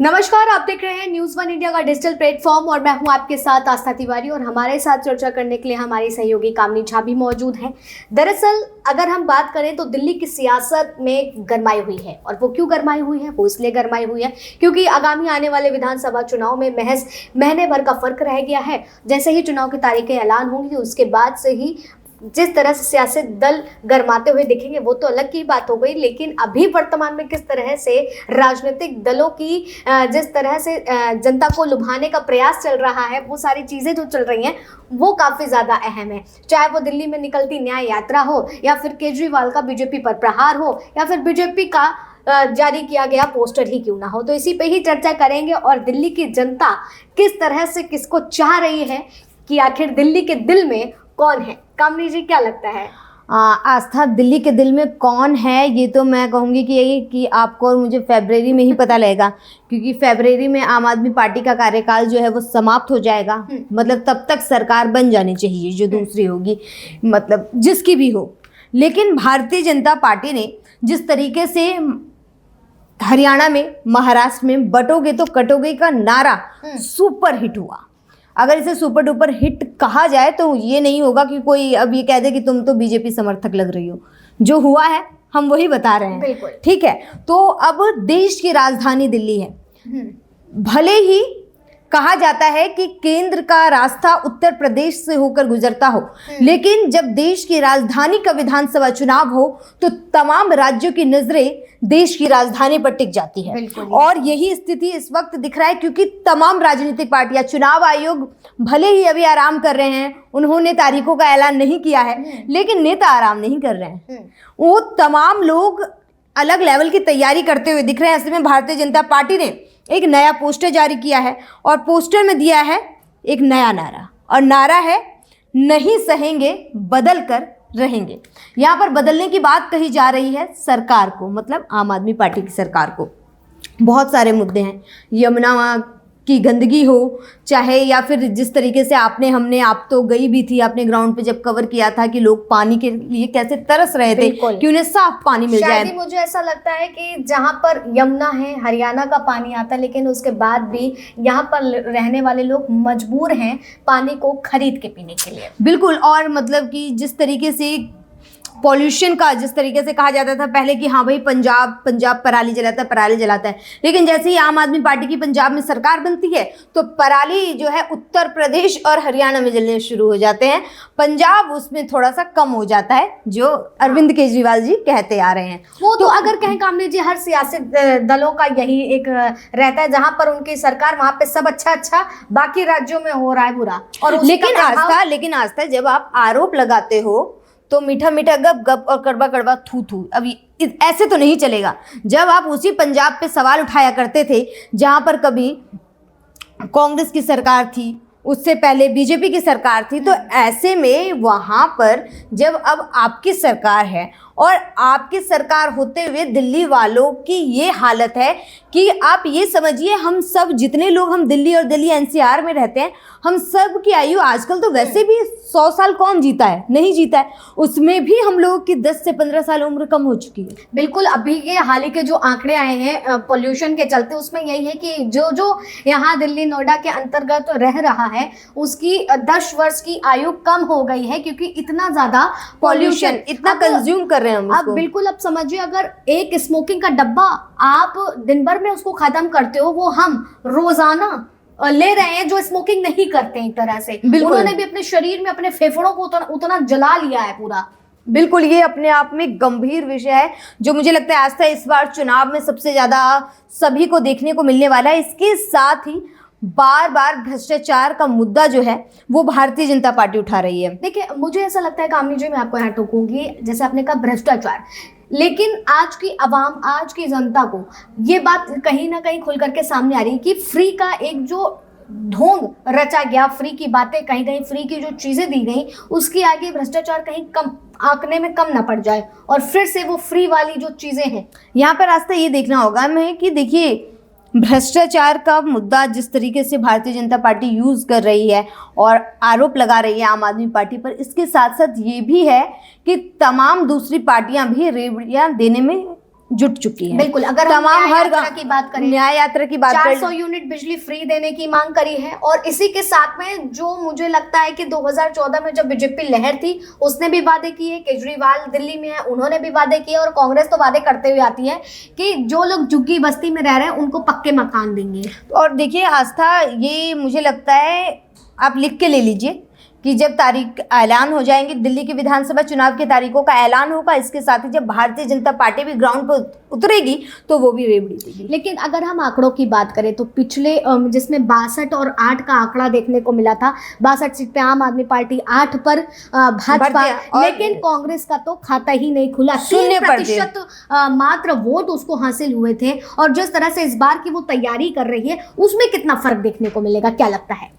नमस्कार, आप देख रहे हैं न्यूज़ वन इंडिया का डिजिटल प्लेटफॉर्म और मैं हूं आपके साथ आस्था तिवारी और हमारे साथ चर्चा करने के लिए हमारी सहयोगी कामनी झा भी मौजूद हैं। दरअसल अगर हम बात करें तो दिल्ली की सियासत में गरमाई हुई है और वो क्यों गरमाई हुई है? वो इसलिए गरमाई हुई है क्योंकि आगामी आने वाले विधानसभा चुनाव में महज महीने भर का फर्क रह गया है। जैसे ही चुनाव की तारीखें ऐलान होंगी उसके बाद से ही जिस तरह से सियासी दल गरमाते हुए दिखेंगे वो तो अलग की बात हो गई, लेकिन अभी वर्तमान में किस तरह से राजनीतिक दलों की जिस तरह से जनता को लुभाने का प्रयास चल रहा है, वो सारी चीज़ें जो चल रही हैं वो काफ़ी ज़्यादा अहम है। चाहे वो दिल्ली में निकलती न्याय यात्रा हो या फिर केजरीवाल का बीजेपी पर प्रहार हो या फिर बीजेपी का जारी किया गया पोस्टर ही क्यों ना हो, तो इसी पे ही चर्चा करेंगे। और दिल्ली की जनता किस तरह से किसको चाह रही है कि आखिर दिल्ली के दिल में कौन है? कामनी जी, क्या लगता है? आस्था, दिल्ली के दिल में कौन है ये तो मैं कहूँगी कि यही कि आपको और मुझे फरवरी में ही पता लगेगा, क्योंकि फरवरी में आम आदमी पार्टी का कार्यकाल जो है वो समाप्त हो जाएगा। मतलब तब तक सरकार बन जानी चाहिए जो दूसरी होगी, मतलब जिसकी भी हो। लेकिन भारतीय जनता पार्टी ने जिस तरीके से हरियाणा में, महाराष्ट्र में बटोगे तो कटोगे का नारा सुपर हिट हुआ। अगर इसे सुपर डुपर हिट कहा जाए तो ये नहीं होगा कि कोई अब ये कह दे कि तुम तो बीजेपी समर्थक लग रही हो। जो हुआ है हम वही बता रहे हैं, ठीक है। तो अब देश की राजधानी दिल्ली है। भले ही कहा जाता है कि केंद्र का रास्ता उत्तर प्रदेश से होकर गुजरता हो, लेकिन जब देश की राजधानी का विधानसभा चुनाव हो तो तमाम राज्यों की नजरें देश की राजधानी पर टिक जाती है। और यही स्थिति इस वक्त दिख रहा है, क्योंकि तमाम राजनीतिक पार्टियां, चुनाव आयोग भले ही अभी आराम कर रहे हैं, उन्होंने तारीखों का ऐलान नहीं किया है, लेकिन नेता आराम नहीं कर रहे हैं। वो तमाम लोग अलग लेवल की तैयारी करते हुए दिख रहे हैं। ऐसे में भारतीय जनता पार्टी ने एक नया पोस्टर जारी किया है और पोस्टर में दिया है एक नया नारा, और नारा है नहीं सहेंगे बदल कर रहेंगे। यहाँ पर बदलने की बात कही जा रही है सरकार को, मतलब आम आदमी पार्टी की सरकार को। बहुत सारे मुद्दे हैं, यमुना की गंदगी हो चाहे, या फिर जिस तरीके से आप तो गई भी थी, आपने ग्राउंड पे जब कवर किया था कि लोग पानी के लिए कैसे तरस रहे थे कि उन्हें साफ पानी मिल जाए। मुझे ऐसा लगता है कि जहाँ पर यमुना है, हरियाणा का पानी आता है, लेकिन उसके बाद भी यहाँ पर रहने वाले लोग मजबूर हैं पानी को खरीद के पीने के लिए। बिल्कुल। और मतलब कि जिस तरीके से पॉल्यूशन का, जिस तरीके से कहा जाता था पहले कि हाँ भाई पंजाब पराली जलाता है, लेकिन जैसे ही आम आदमी पार्टी की पंजाब में सरकार बनती है तो पराली जो है उत्तर प्रदेश और हरियाणा में जलने शुरू हो जाते हैं। पंजाब उसमें थोड़ा सा कम हो जाता है, जो अरविंद केजरीवाल जी कहते आ रहे हैं। वो तो अगर कहें कामनी जी, हर सियासी दलों का यही एक रहता है, जहां पर उनकी सरकार वहां पे सब अच्छा, बाकी राज्यों में हो रहा है बुरा। और लेकिन आस्था जब आप आरोप लगाते हो तो मीठा मीठा गप गप और कड़वा कड़वा थू थू, अभी ऐसे तो नहीं चलेगा। जब आप उसी पंजाब पे सवाल उठाया करते थे जहां पर कभी कांग्रेस की सरकार थी, उससे पहले बीजेपी की सरकार थी, तो ऐसे में वहां पर जब अब आपकी सरकार है और आपकी सरकार होते हुए दिल्ली वालों की ये हालत है कि आप ये समझिए, हम सब जितने लोग हम दिल्ली और दिल्ली एनसीआर में रहते हैं, हम सब की आयु आजकल तो वैसे भी 100 साल कौन जीता है, नहीं जीता है, उसमें भी हम लोगों की 10 से 15 साल उम्र कम हो चुकी है। बिल्कुल। अभी के हाल ही के जो आंकड़े आए हैं पोल्यूशन के चलते, उसमें यही है कि जो यहाँ दिल्ली नोएडा के अंतर्गत रह रहा है उसकी 10 वर्ष की आयु कम हो गई है, क्योंकि इतना ज्यादा पॉल्यूशन, इतना कंज्यूम कर रहे हैं हम। अब बिल्कुल, अब समझिए, अगर एक स्मोकिंग का डब्बा आप दिन भर में उसको खत्म करते हो, वो हम रोजाना ले रहे हैं जो स्मोकिंग नहीं करते। एक तरह से उन्होंने भी अपने शरीर में, अपने फेफड़ों को उतना जला लिया है पूरा। बिल्कुल, ये अपने आप में गंभीर विषय है जो मुझे लगता है आस्था इस बार चुनाव में सबसे ज्यादा सभी को देखने को मिलने वाला है। इसके साथ ही बार बार भ्रष्टाचार का मुद्दा जो है वो भारतीय जनता पार्टी उठा रही है। देखिए, मुझे ऐसा लगता है कामनी जी, मैं आपको यहाँ टोकूंगी, जैसे आपने कहा भ्रष्टाचार, लेकिन आज की आवाम, आज की जनता को ये बात कहीं ना कहीं खुल करके सामने आ रही है कि फ्री का एक जो ढोंग रचा गया, फ्री की बातें कहीं कहीं, फ्री की जो चीजें दी गई, उसके आगे भ्रष्टाचार कहीं कम आंकने में कम ना पड़ जाए और फिर से वो फ्री वाली जो चीजें हैं, यहाँ पर रास्ता ये देखना होगा हमें कि देखिए भ्रष्टाचार का मुद्दा जिस तरीके से भारतीय जनता पार्टी यूज़ कर रही है और आरोप लगा रही है आम आदमी पार्टी पर, इसके साथ साथ ये भी है कि तमाम दूसरी पार्टियां भी रेवड़ियां देने में जुट चुकी है। बिल्कुल, अगर हम तमाम न्याय हर यात्रा की बात करें, न्याय यात्रा की बात 400 यूनिट बिजली फ्री देने की मांग करी है। और इसी के साथ में जो मुझे लगता है कि 2014 में जब बीजेपी लहर थी उसने भी वादे किए, केजरीवाल दिल्ली में है उन्होंने भी वादे किए, और कांग्रेस तो वादे करते हुए आती है कि जो लोग झुग्गी बस्ती में रह रहे हैं उनको पक्के मकान देंगे। और देखिए आस्था, ये मुझे लगता है आप लिख के ले लीजिए कि जब तारीख ऐलान हो जाएंगे, दिल्ली के विधानसभा चुनाव की तारीखों का ऐलान होगा, इसके साथ ही जब भारतीय जनता पार्टी भी ग्राउंड पर उतरेगी तो वो भी रेबड़ी देगी। लेकिन अगर हम आंकड़ों की बात करें तो पिछले जिसमें 62 और 8 का आंकड़ा देखने को मिला था, 62 सीट पे आम आदमी पार्टी, 8 पर भाजपा, लेकिन कांग्रेस का तो खाता ही नहीं खुला। 3% मात्र वोट उसको हासिल हुए थे। और जिस तरह से इस बार की वो तैयारी कर रही है उसमें कितना फर्क देखने को मिलेगा, क्या लगता है?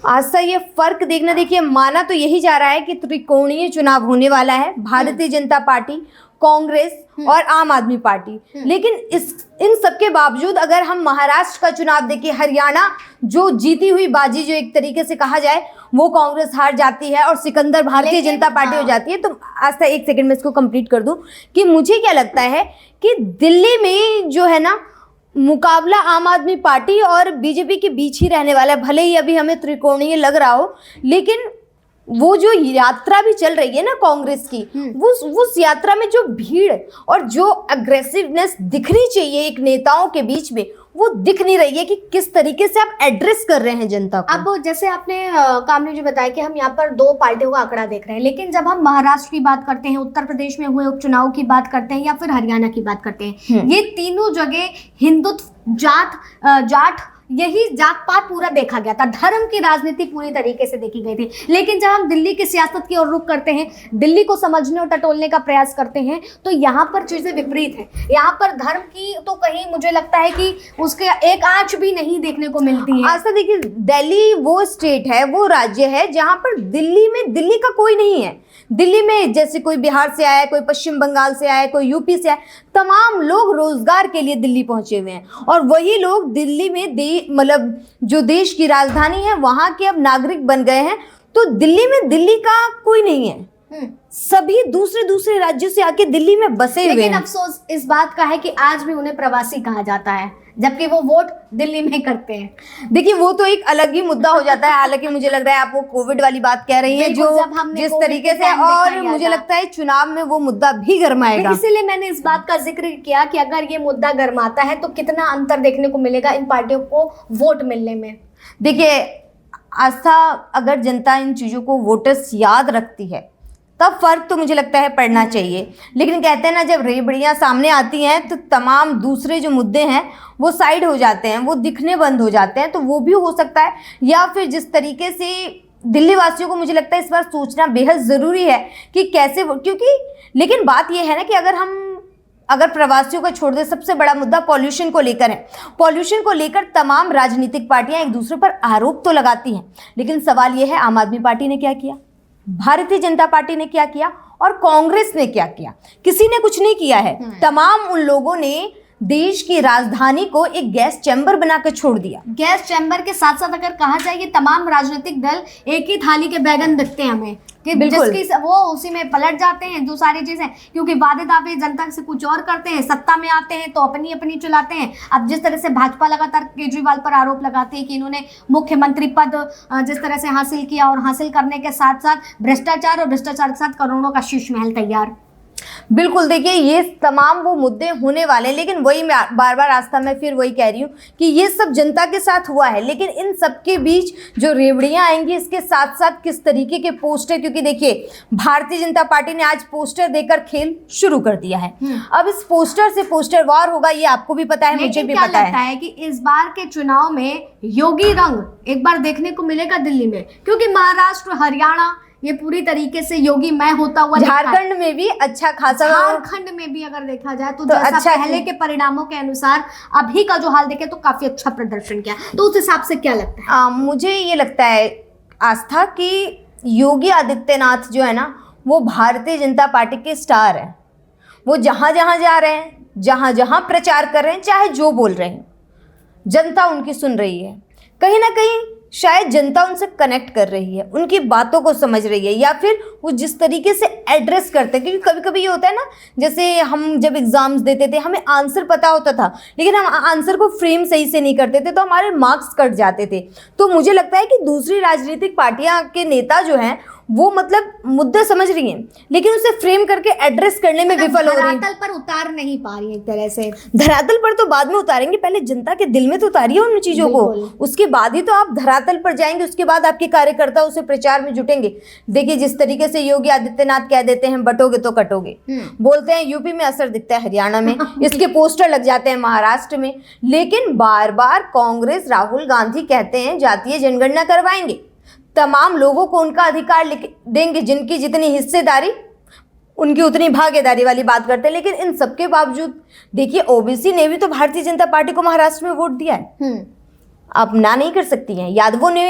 आस्था, ये फर्क देखना, देखिए माना तो यही जा रहा है कि त्रिकोणीय चुनाव होने वाला है, भारतीय जनता पार्टी, कांग्रेस और आम आदमी पार्टी। लेकिन इन सबके बावजूद अगर हम महाराष्ट्र का चुनाव देखें, हरियाणा जो जीती हुई बाजी जो एक तरीके से कहा जाए, वो कांग्रेस हार जाती है और सिकंदर भारतीय जनता पार्टी हो जाती है। तो आस्था एक सेकंड में इसको कंप्लीट कर दूं कि मुझे क्या लगता है कि दिल्ली में जो है ना मुकाबला आम आदमी पार्टी और बीजेपी के बीच ही रहने वाला है। भले ही अभी हमें त्रिकोणीय लग रहा हो, लेकिन वो जो यात्रा भी चल रही है ना कांग्रेस की, उस यात्रा में जो भीड़ और जो अग्रेसिवनेस दिखनी चाहिए एक नेताओं के बीच में, वो दिख नहीं रही है कि किस तरीके से आप एड्रेस कर रहे हैं जनता को। अब जैसे आपने कामनी जी बताया कि हम यहाँ पर 2 पार्टियों का आंकड़ा देख रहे हैं, लेकिन जब हम महाराष्ट्र की बात करते हैं, उत्तर प्रदेश में हुए उपचुनाव की बात करते हैं, या फिर हरियाणा की बात करते हैं, ये तीनों जगह हिंदुत्व, जाट यही जात पात पूरा देखा गया था, धर्म की राजनीति पूरी तरीके से देखी गई थी। लेकिन जब हम दिल्ली की सियासत की ओर रुख करते हैं, दिल्ली को समझने और टटोलने का प्रयास करते हैं, तो यहाँ पर चीजें विपरीत हैं। यहाँ पर धर्म की तो कहीं मुझे लगता है कि उसके एक आंच भी नहीं देखने को मिलती है। ऐसा देखिए, दिल्ली वो स्टेट है, वो राज्य है जहाँ पर दिल्ली में दिल्ली का कोई नहीं है। दिल्ली में जैसे कोई बिहार से आया है, कोई पश्चिम बंगाल से आया है, कोई यूपी से आया, तमाम लोग रोजगार के लिए दिल्ली पहुंचे हुए हैं। और वही लोग दिल्ली में मतलब जो देश की राजधानी है वहां के अब नागरिक बन गए हैं। तो दिल्ली में दिल्ली का कोई नहीं है, सभी दूसरे राज्यों से आके दिल्ली में बसे हुए हैं। लेकिन अफसोस इस बात का है कि आज भी उन्हें प्रवासी कहा जाता है, जबकि वो वोट दिल्ली में करते हैं। देखिए वो तो एक अलग ही मुद्दा हो जाता है। हालांकि मुझे लग रहा है आप वो कोविड वाली बात कह रही हैं, जो जिस तरीके से, और मुझे लगता है चुनाव में वो मुद्दा भी गरमाएगा। इसीलिए मैंने इस बात का जिक्र किया कि अगर ये मुद्दा गरमाता है तो कितना अंतर देखने को मिलेगा इन पार्टियों को वोट मिलने में। देखिए आस्था, अगर जनता इन चीजों को वोटर्स याद रखती है तब फर्क तो मुझे लगता है पड़ना चाहिए। लेकिन कहते हैं ना, जब रेबड़ियां सामने आती हैं तो तमाम दूसरे जो मुद्दे हैं वो साइड हो जाते हैं, वो दिखने बंद हो जाते हैं। तो वो भी हो सकता है, या फिर जिस तरीके से दिल्ली वासियों को मुझे लगता है इस बार सोचना बेहद ज़रूरी है कि कैसे, क्योंकि लेकिन बात ये है ना कि अगर प्रवासियों को छोड़ दे, सबसे बड़ा मुद्दा पॉल्यूशन को लेकर है। पॉल्यूशन को लेकर तमाम राजनीतिक पार्टियां एक दूसरे पर आरोप तो लगाती हैं, लेकिन सवाल यह है आम आदमी पार्टी ने क्या किया, भारतीय जनता पार्टी ने क्या किया और कांग्रेस ने क्या किया? किसी ने कुछ नहीं किया है। तमाम उन लोगों ने देश की राजधानी को एक गैस चैम्बर बनाकर छोड़ दिया। गैस चैम्बर के साथ साथ अगर कहा जाए, ये तमाम राजनीतिक दल एक ही थाली के बैगन दिखते हैं हमें, कि जिसकी वो उसी में पलट जाते हैं जो सारी चीजें, क्योंकि वादे दावे जनता से कुछ और करते हैं, सत्ता में आते हैं तो अपनी अपनी चलाते हैं। अब जिस तरह से भाजपा लगातार केजरीवाल पर आरोप लगाती है कि इन्होंने मुख्यमंत्री पद जिस तरह से हासिल किया, और हासिल करने के साथ साथ भ्रष्टाचार, और भ्रष्टाचार के साथ करोड़ों का शीश महल तैयार। बिल्कुल, देखिए ये तमाम वो मुद्दे होने वाले, लेकिन वही मैं बार बार आस्था में फिर वही कह रही हूँ कि ये सब जनता के साथ हुआ है, लेकिन इन सब के बीच जो रेवड़ियां आएंगी, इसके साथ साथ किस तरीके के पोस्टर, क्योंकि देखिए भारतीय जनता पार्टी ने आज पोस्टर देकर खेल शुरू कर दिया है। अब इस पोस्टर से पोस्टर वार होगा, ये आपको भी पता है, मुझे भी पता है कि इस बार के चुनाव में योगी रंग एक बार देखने को मिलेगा दिल्ली में, क्योंकि महाराष्ट्र, हरियाणा ये पूरी तरीके से योगी मैं होता हुआ, झारखंड में भी अच्छा खासा, झारखंड में भी अगर देखा जाए तो जैसा अच्छा पहले के परिणामों के अनुसार अभी का जो हाल देखे तो काफी अच्छा प्रदर्शन किया। तो उस हिसाब से क्या लगता है? मुझे ये लगता है आस्था कि योगी आदित्यनाथ जो है ना, वो भारतीय जनता पार्टी के स्टार है। वो जहां जहां जा रहे हैं, जहां जहां प्रचार कर रहे हैं, चाहे जो बोल रहे हैं, जनता उनकी सुन रही है। कहीं ना कहीं शायद जनता उनसे कनेक्ट कर रही है, उनकी बातों को समझ रही है, या फिर वो जिस तरीके से एड्रेस करते हैं, क्योंकि कभी कभी ये होता है ना, जैसे हम जब एग्जाम्स देते थे हमें आंसर पता होता था लेकिन हम आंसर को फ्रेम सही से नहीं करते थे तो हमारे मार्क्स कट जाते थे। तो मुझे लगता है कि दूसरी राजनीतिक पार्टियां के नेता जो हैं वो मतलब मुद्दा समझ रही हैं लेकिन उसे फ्रेम करके एड्रेस करने में विफल हो रही है। धरातल पर उतार नहीं पा रही एक तरह से। धरातल पर तो बाद में उतारेंगे, पहले जनता के दिल में तो उतारिए उन चीजों को, उसके बाद ही तो आप धरातल पर जाएंगे, उसके बाद आपके कार्यकर्ता उसे प्रचार में जुटेंगे। देखिए जिस तरीके से योगी आदित्यनाथ कह देते हैं बटोगे तो कटोगे, बोलते हैं यूपी में असर दिखता है हरियाणा में, इसके पोस्टर लग जाते हैं महाराष्ट्र में, लेकिन बार बार कांग्रेस राहुल गांधी कहते हैं जातीय जनगणना करवाएंगे, तमाम लोगों को उनका अधिकार देंगे, जिनकी जितनी हिस्सेदारी उनकी उतनी भागीदारी वाली बात करते हैं। लेकिन इन सबके बावजूद देखिए ओबीसी ने भी तो भारतीय जनता पार्टी को महाराष्ट्र में वोट दिया है, आप ना नहीं कर सकती हैं। यादवों ने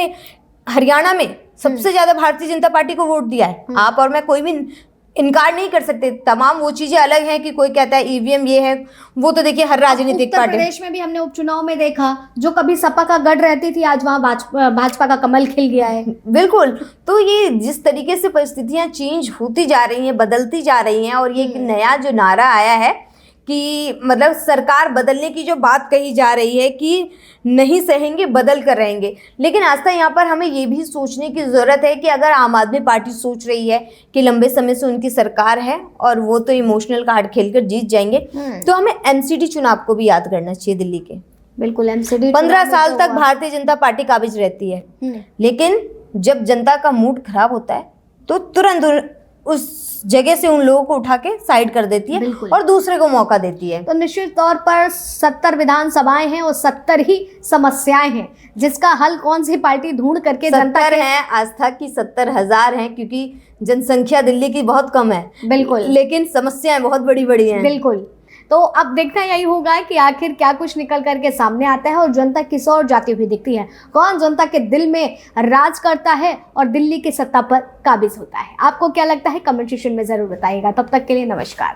हरियाणा में सबसे ज्यादा भारतीय जनता पार्टी को वोट दिया है, आप और मैं कोई भी इनकार नहीं कर सकते। तमाम वो चीजें अलग हैं कि कोई कहता है ईवीएम ये है वो, तो देखिए हर राजनीतिक उत्तर पार्टी। प्रदेश में भी हमने उपचुनाव में देखा, जो कभी सपा का गढ़ रहती थी आज वहां भाजपा का कमल खिल गया है। बिल्कुल, तो ये जिस तरीके से परिस्थितियां चेंज होती जा रही हैं, बदलती जा रही हैं, और ये एक नया जो नारा आया है कि मतलब सरकार बदलने की जो बात कही जा रही है कि नहीं सहेंगे बदल कर रहेंगे, लेकिन आस्था यहाँ पर हमें ये भी सोचने की ज़रूरत है कि अगर आम आदमी पार्टी सोच रही है कि लंबे समय से उनकी सरकार है और वो तो इमोशनल कार्ड खेलकर जीत जाएंगे, तो हमें एमसीडी चुनाव को भी याद करना चाहिए दिल्ली के। बिल्कुल, एमसीडी 15 साल तक भारतीय जनता पार्टी काबिज रहती है, लेकिन जब जनता का मूड खराब होता है तो तुरंत उस जगह से उन लोगों को उठा के साइड कर देती है और दूसरे को मौका देती है। तो निश्चित तौर पर 70 विधानसभाएं हैं और 70 ही समस्याएं हैं, जिसका हल कौन सी पार्टी ढूंढ करके जनता है आस्था की 70,000 हैं, क्योंकि जनसंख्या दिल्ली की बहुत कम है। बिल्कुल, लेकिन समस्याएं बहुत बड़ी बड़ी हैं। बिल्कुल, तो अब देखना यही होगा कि आखिर क्या कुछ निकल करके सामने आता है और जनता किस ओर जाती हुई दिखती है, कौन जनता के दिल में राज करता है और दिल्ली की सत्ता पर काबिज होता है। आपको क्या लगता है कमेंट सेक्शन में जरूर बताइएगा। तब तक के लिए नमस्कार।